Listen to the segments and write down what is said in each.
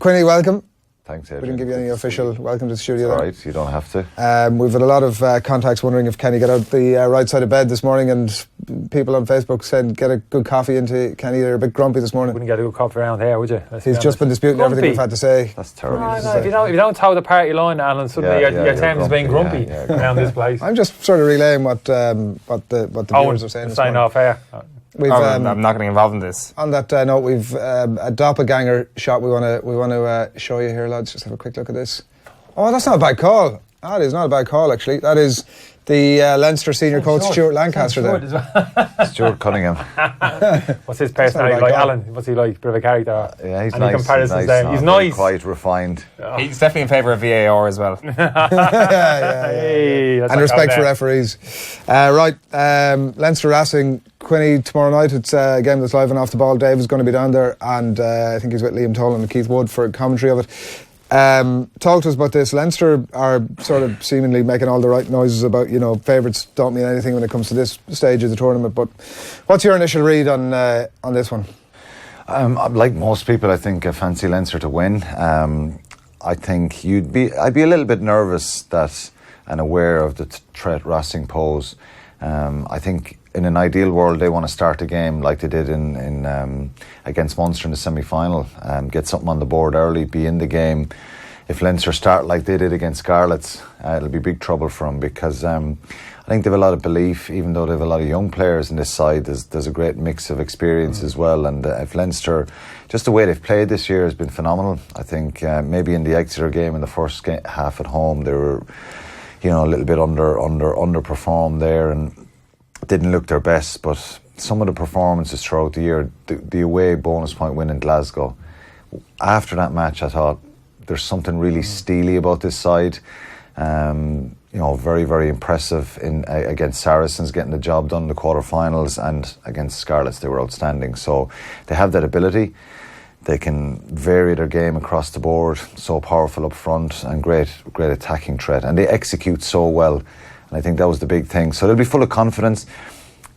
Quinny, welcome. Thanks, Adrian. We didn't give you any official welcome to the studio. All right, you don't have to. We've had a lot of contacts wondering if Kenny got out the right side of bed this morning, and people on Facebook said get a good coffee into Kenny. They're a bit grumpy this morning. Wouldn't get a good coffee around here, would you? He's just been disputing everything we've had to say. That's terrible. No, if you don't toe the party line, Alan, suddenly your team's being grumpy around this place. I'm just sort of relaying what the viewers are saying. Sign off here. I'm not getting involved in this. On that note, we've a doppelganger shot we want to show you here, lads. Just have a quick look at this. Oh, that's not a bad call. That is not a bad call, actually. That is the Leinster senior coach Stuart Lancaster there. Stuart Cunningham. What's his personality like, Alan? What's he like? Bit of a character? Yeah, he's Any nice. comparisons there? He's nice. Quite refined. He's definitely in favour of VAR as well. Hey, and respect for referees. Leinster Racing, Quinny, tomorrow night. It's a game that's live and off the ball. Dave is going to be down there, and I think he's with Liam Tolan and Keith Wood for commentary of it. Talk to us about this. Leinster are sort of seemingly making all the right noises about, favourites don't mean anything when it comes to this stage of the tournament, but what's your initial read on this one? Like most people, I think I fancy Leinster to win. I think I'd be a little bit nervous and aware of the threat Racing pose. I think in an ideal world they want to start the game like they did in against Munster in the semi-final, get something on the board early, be in the game. If Leinster start like they did against Scarlets, it'll be big trouble for them, because I think they have a lot of belief, even though they have a lot of young players in this side. There's a great mix of experience as well, and if Leinster, just the way they've played this year has been phenomenal. I think maybe in the Exeter game in the first half at home they were a little bit underperformed there and didn't look their best, but some of the performances throughout the year, the away bonus point win in Glasgow, after that match I thought there's something really steely about this side. Very, very impressive against Saracens, getting the job done in the quarterfinals, and against Scarlets they were outstanding. So they have that ability. They can vary their game across the board, so powerful up front and great attacking threat, and they execute so well. And I think that was the big thing. So they'll be full of confidence.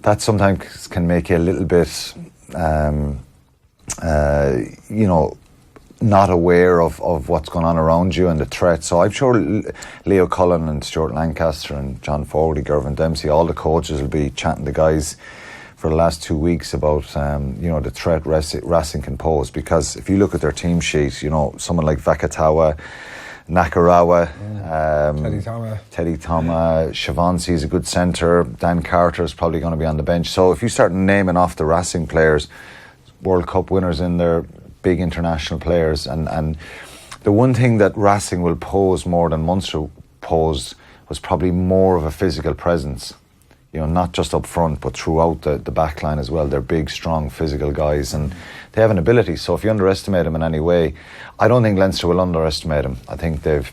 That sometimes can make you a little bit, not aware of what's going on around you and the threat. So I'm sure Leo Cullen and Stuart Lancaster and John Fogarty, Gervin Dempsey, all the coaches will be chatting to the guys for the last 2 weeks about the threat Racing can pose. Because if you look at their team sheet, someone like Vakatawa, Nakarawa, Teddy Toma, Shavansi is a good centre. Dan Carter is probably going to be on the bench. So if you start naming off the Racing players, World Cup winners in there, big international players, and the one thing that Racing will pose more than Munster posed was probably more of a physical presence. Not just up front, but throughout the back line as well. They're big, strong, physical guys, and they have an ability. So if you underestimate them in any way, I don't think Leinster will underestimate them. I think they've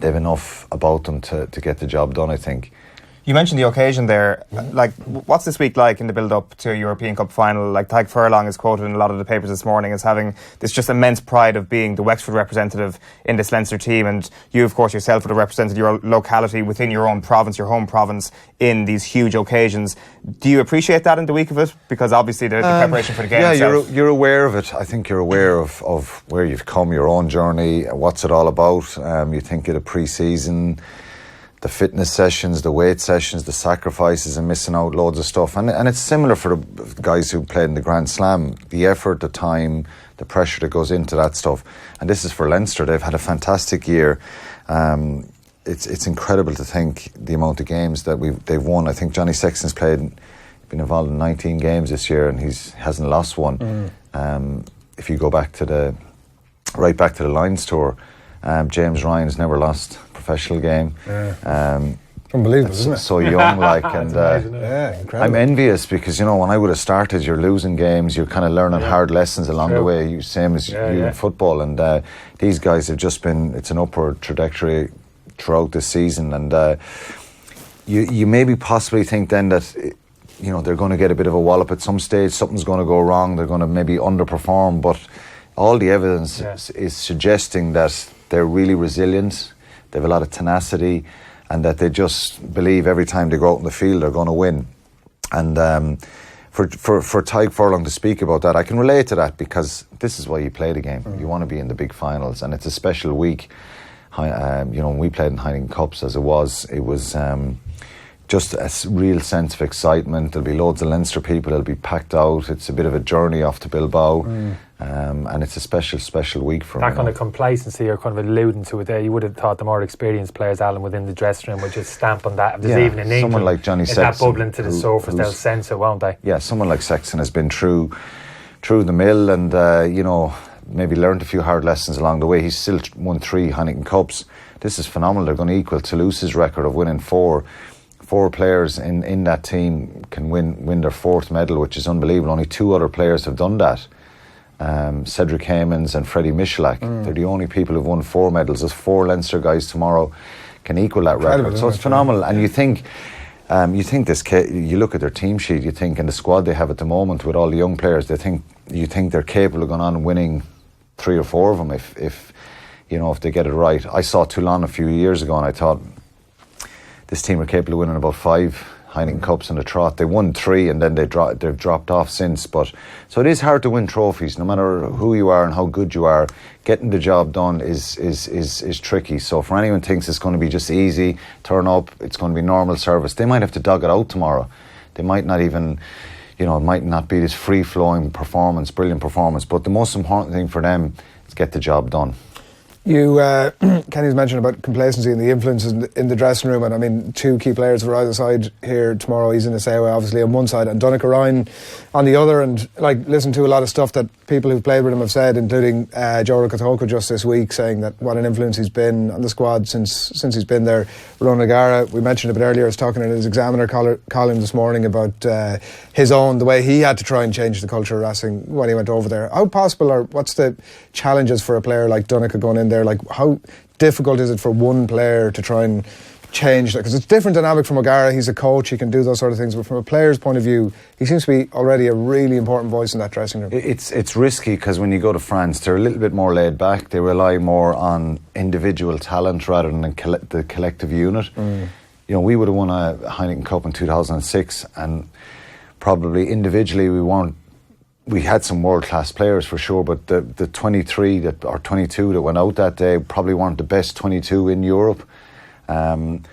enough about them to get the job done, I think. You mentioned the occasion there. Like, what's this week like in the build-up to a European Cup final? Like, Tadhg Furlong is quoted in a lot of the papers this morning as having this just immense pride of being the Wexford representative in this Leinster team, and you, of course, yourself would have represented your locality within your own province, your home province, in these huge occasions. Do you appreciate that in the week of it? Because obviously the preparation for the game itself. You're aware of it. I think you're aware of where you've come, your own journey, what's it all about. You think of the pre-season, the fitness sessions, the weight sessions, the sacrifices and missing out loads of stuff. And it's similar for the guys who played in the Grand Slam. The effort, the time, the pressure that goes into that stuff. And this is for Leinster. They've had a fantastic year. It's incredible to think the amount of games that they've won. I think Johnny Sexton's been involved in 19 games this year and he hasn't lost one. If you go back to the Lions tour, James Ryan's never lost professional game. Unbelievable, isn't it? So young, and incredible. I'm envious because when I would have started, you're losing games, you're kind of learning hard lessons along the way, same as you in football. And these guys have just it's an upward trajectory throughout this season. And you maybe possibly think then that they're going to get a bit of a wallop at some stage. Something's going to go wrong. They're going to maybe underperform, but all the evidence is suggesting that they're really resilient. They have a lot of tenacity, and that they just believe every time they go out in the field they're going to win. And for Tadhg Furlong to speak about that, I can relate to that because this is why you play the game. You want to be in the big finals, and it's a special week. When we played in Heineken Cups as it was just a real sense of excitement. There'll be loads of Leinster people. It'll be packed out. It's a bit of a journey off to Bilbao, and it's a special week for that kind of complacency you're kind of alluding to it there. You would have thought the more experienced players, Alan, within the dressing room would just stamp on that. If there's even in England, someone like Johnny Sexton, that bubbling to the surface, they'll sense it, won't they? Yeah, someone like Sexton has been through the mill, and maybe learned a few hard lessons along the way. He's still won 3 Heineken Cups. This is phenomenal. They're going to equal Toulouse's record of winning 4. 4 players in that team can win their 4th medal, which is unbelievable. Only 2 other players have done that. Cedric Hamons and Freddie Michalak. They're the only people who've won 4 medals. There's 4 Leinster guys tomorrow can equal that record. So it's phenomenal. And you think this kid, you look at their team sheet, you think in the squad they have at the moment with all the young players, you think they're capable of going on and winning 3 or 4 of them if they get it right. I saw Toulon a few years ago and I thought this team are capable of winning about 5 Heineken Cups in the trot. They won 3 and then they've dropped off since. But so it is hard to win trophies, no matter who you are and how good you are. Getting the job done is tricky. So for anyone who thinks it's going to be just easy, turn up, it's going to be normal service, they might have to dug it out tomorrow. They might not even, it might not be this free-flowing performance, brilliant performance. But the most important thing for them is get the job done. You, Kenny's mentioned about complacency and the influences in the dressing room, and I mean 2 key players for either side here tomorrow. He's in the Seaway obviously on one side and Donnacha Ryan on the other, and listen to a lot of stuff that people who've played with him have said, including Joe Rokotoko just this week, saying that what an influence he's been on the squad since he's been there. Ronan OGaras, we mentioned a bit earlier, was talking in his Examiner column this morning about the way he had to try and change the culture of wrestling when he went over there. How possible, or what's the challenges for a player like Donnacha going in there? How difficult is it for one player to try and change that? Because it's a different dynamic from O'Gara. He's a coach, he can do those sort of things, but from a player's point of view, he seems to be already a really important voice in that dressing room. It's risky because when you go to France, they're a little bit more laid back. They rely more on individual talent rather than the collective unit. We would have won a Heineken Cup in 2006, and probably individually we had some world-class players for sure, but the 23 or 22 that went out that day probably weren't the best 22 in Europe. But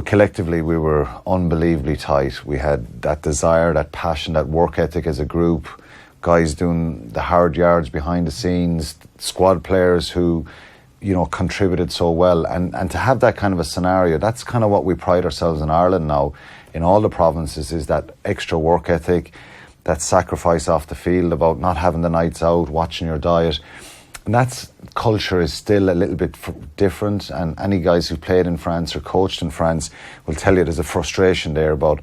collectively we were unbelievably tight. We had that desire, that passion, that work ethic as a group, guys doing the hard yards behind the scenes, squad players who contributed so well, and to have that kind of a scenario, that's kind of what we pride ourselves in Ireland now, in all the provinces, is that extra work ethic, that sacrifice off the field about not having the nights out, watching your diet. And that culture is still a little bit different, and any guys who've played in France or coached in France will tell you there's a frustration there about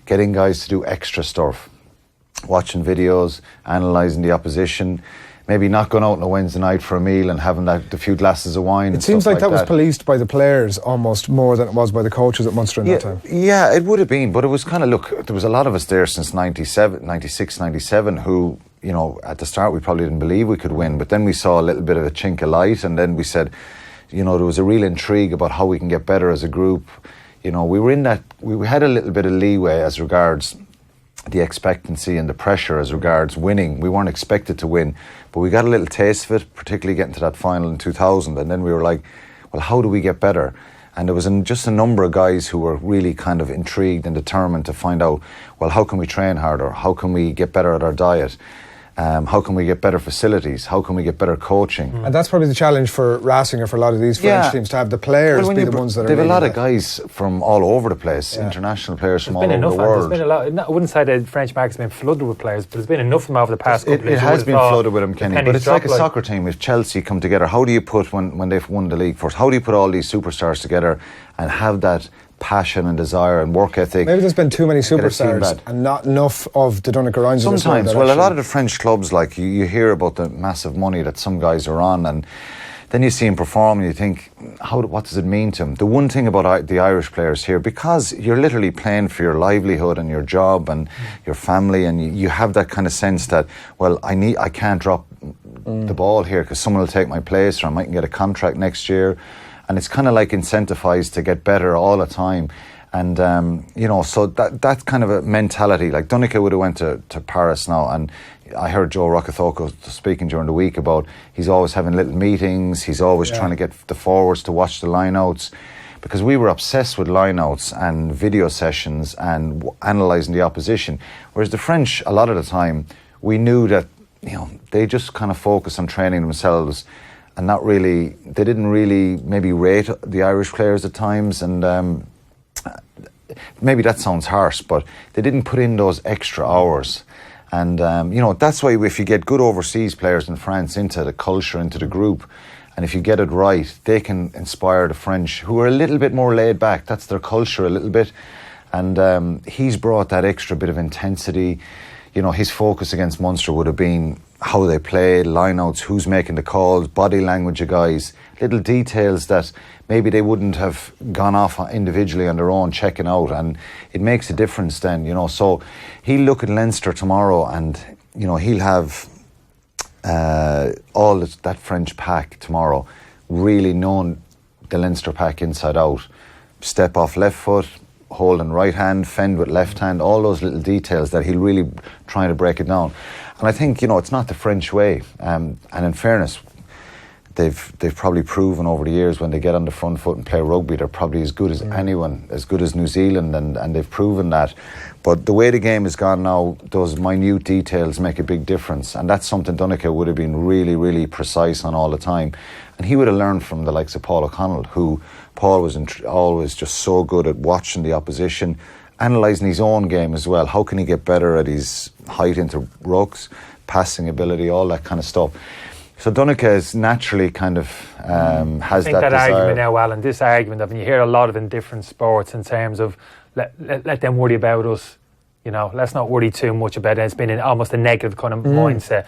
getting guys to do extra stuff, watching videos, analysing the opposition, maybe not going out on a Wednesday night for a meal and having the few glasses of wine. It seems like that was policed by the players almost more than it was by the coaches at Munster in that time. Yeah, it would have been, but it was kind of, there was a lot of us there since 96, 97 who, at the start we probably didn't believe we could win, but then we saw a little bit of a chink of light, and then we said, there was a real intrigue about how we can get better as a group. We were in that, we had a little bit of leeway as regards the expectancy and the pressure as regards winning. We weren't expected to win, but we got a little taste of it, particularly getting to that final in 2000, and then we were like, well, how do we get better? And there was just a number of guys who were really kind of intrigued and determined to find out, well, how can we train harder? How can we get better at our diet? How can we get better facilities? How can we get better coaching? And that's probably the challenge for Racing or for a lot of these French teams, to have the players be the ones that are. They have a lot of guys from all over the place, international players from all over the world. There's been a lot. I wouldn't say the French market's been flooded with players, but there's been enough of them over the past couple of years. It has been flooded with them, Kenny. But it's like a soccer team. If Chelsea come together, how do you put, when they've won the league first, how do you put all these superstars together and have that passion and desire and work ethic? Maybe there's been too many superstars and not enough of the Donnacha Ryans. Sometimes, well, a lot of the French clubs, like you hear about the massive money that some guys are on, and then you see them perform and you think, what does it mean to them? The one thing about the Irish players here, because you're literally playing for your livelihood and your job and your family, and you have that kind of sense that, well, I can't drop the ball here because someone will take my place, or I might get a contract next year. And it's kind of like incentivized to get better all the time. And, so that's kind of a mentality. Like Donncha would have went to Paris now, and I heard Joe Rockethoko speaking during the week about he's always having little meetings, he's always trying to get the forwards to watch the line-outs, because we were obsessed with line-outs and video sessions and analysing the opposition. Whereas the French, a lot of the time, we knew that, they just kind of focus on training themselves and they didn't really maybe rate the Irish players at times, and maybe that sounds harsh, but they didn't put in those extra hours. And, that's why if you get good overseas players in France into the culture, into the group, and if you get it right, they can inspire the French, who are a little bit more laid back. That's their culture a little bit. And he's brought that extra bit of intensity. His focus against Munster would have been how they play, line-outs, who's making the calls, body language of guys, little details that maybe they wouldn't have gone off individually on their own, checking out, and it makes a difference then, So he'll look at Leinster tomorrow, and, he'll have all that French pack tomorrow, really knowing the Leinster pack inside out. Step off left foot, holding right hand, fend with left hand, all those little details that he'll really try to break it down. And I think, it's not the French way. And in fairness, they've probably proven over the years when they get on the front foot and play rugby, they're probably as good as anyone, as good as New Zealand, and they've proven that. But the way the game has gone now, those minute details make a big difference. And that's something Donncha would have been really, really precise on all the time. And he would have learned from the likes of Paul O'Connell, who Paul was always just so good at watching the opposition, analysing his own game as well. How can he get better at his height into rucks, passing ability, all that kind of stuff. So Donncha is naturally kind of has that desire. Argument now, Alan, this argument of, and you hear a lot of in different sports in terms of let them worry about us, let's not worry too much about it. It's been almost a negative kind of mindset.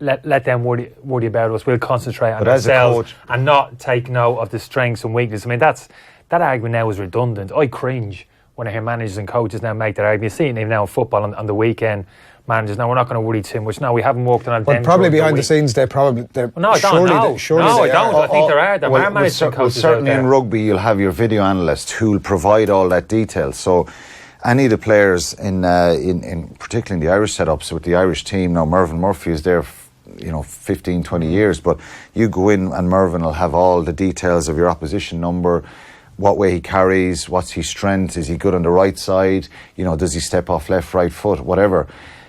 Let them worry about us. We'll concentrate on ourselves and not take note of the strengths and weaknesses. I mean, that argument now is redundant. I cringe when I hear managers and coaches now make that argument. You see it even now in football on the weekend. Managers, no, we're not going to worry too much. No, we haven't worked on it. But probably behind the scenes, I don't know. I think there are. There are managers and coaches certainly out there. In rugby, you'll have your video analyst who'll provide all that detail. So any of the players in particularly in the Irish setups with the Irish team, now Mervyn Murphy is there 15, 20 years, but you go in and Mervyn will have all the details of your opposition number, what way he carries, what's his strength, is he good on the right side, does he step off left, right foot, whatever.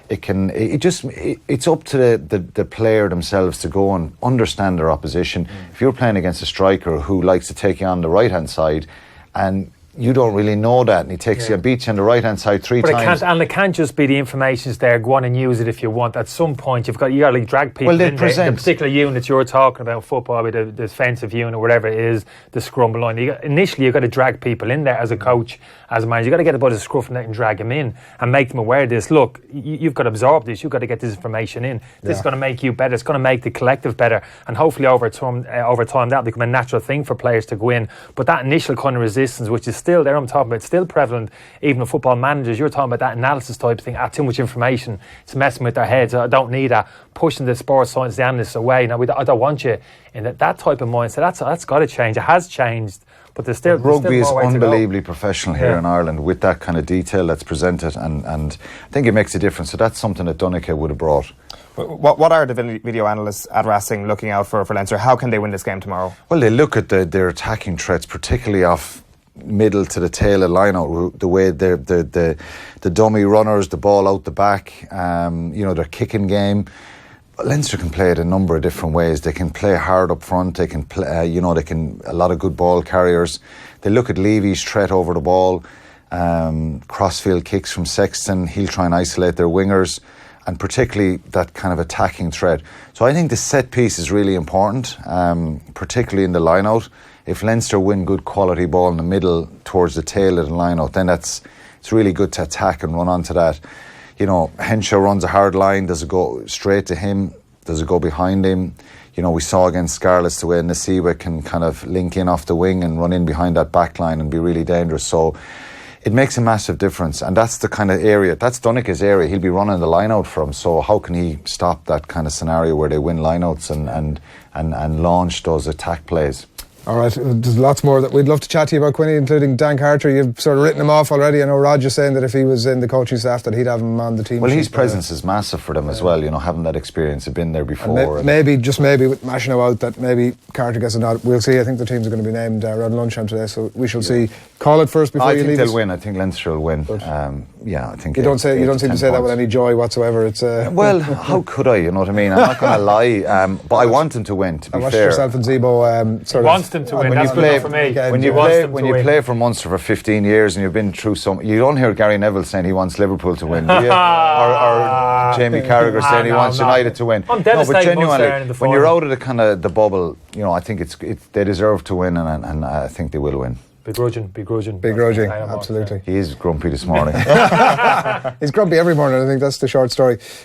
It's up to the player themselves to go and understand their opposition. If you're playing against a striker who likes to take you on the right hand side, and you don't really know that, and he takes you and beats you on the right hand side three times. It can't just be the information's there. Go on and use it if you want. At some point, you got to drag people in the particular units you're talking about, football, with the defensive unit, whatever it is, the scrum line. Initially, you've got to drag people in there as a coach, as a manager. You've got to get about a scruff and drag them in and make them aware of this. Look, you've got to absorb this. You've got to get this information in. This is going to make you better. It's going to make the collective better. And hopefully over time that'll become a natural thing for players to go in. But that initial kind of resistance, which is still there, I'm talking about, still prevalent even with football managers. You're talking about that analysis type of thing. Too much information. It's messing with their heads. I don't need that. Pushing the sports science, the analysts away. Now, I don't want you in that type of mindset. That's got to change. It has changed. But rugby is unbelievably professional here in Ireland with that kind of detail that's presented, and I think it makes a difference. So that's something that Donncha would have brought. What are the video analysts at Racing looking out for Leinster? How can they win this game tomorrow? Well, they look at their attacking threats, particularly off middle to the tail of line out, the way the dummy runners, the ball out the back, their kicking game. Leinster can play it a number of different ways. They can play hard up front. They can play, a lot of good ball carriers. They look at Levy's threat over the ball, crossfield kicks from Sexton. He'll try and isolate their wingers, and particularly that kind of attacking threat. So I think the set piece is really important, particularly in the line out. If Leinster win good quality ball in the middle towards the tail of the line out, then it's really good to attack and run onto that. Henshaw runs a hard line. Does it go straight to him? Does it go behind him? We saw against Scarlets the way Nasiwa can kind of link in off the wing and run in behind that back line and be really dangerous. So it makes a massive difference. And that's the kind of area, that's Donncha's area. He'll be running the line out from. So how can he stop that kind of scenario where they win line outs and launch those attack plays? All right, there's lots more that we'd love to chat to you about, Quinny, including Dan Carter. You've sort of written him off already. I know Roger's saying that if he was in the coaching staff that he'd have him on the team. Well, his presence is massive for them as well, you know, having that experience of been there before. Maybe with mashing out that maybe Carter gets a nod. We'll see. I think the teams are going to be named around lunchtime today, so we shall see. Call it first before you leave. I think they'll win. I think Leinster will win. I think you don't seem to say that with any joy whatsoever. It's well, how could I? You know what I mean? I'm not going to lie, but I want them to win. To be fair, I watched yourself and Zebo. Wants them to win. That's good enough for me. When you play for Munster for 15 years and you've been through you don't hear Gary Neville saying he wants Liverpool to win, do you? or Jamie Carragher saying he wants United to win. I'm devastated. But genuinely, when you're out of the kind of the bubble, you know, I think they deserve to win, and I think they will win. Begrudging. Absolutely. He is grumpy this morning. He's grumpy every morning. I think that's the short story.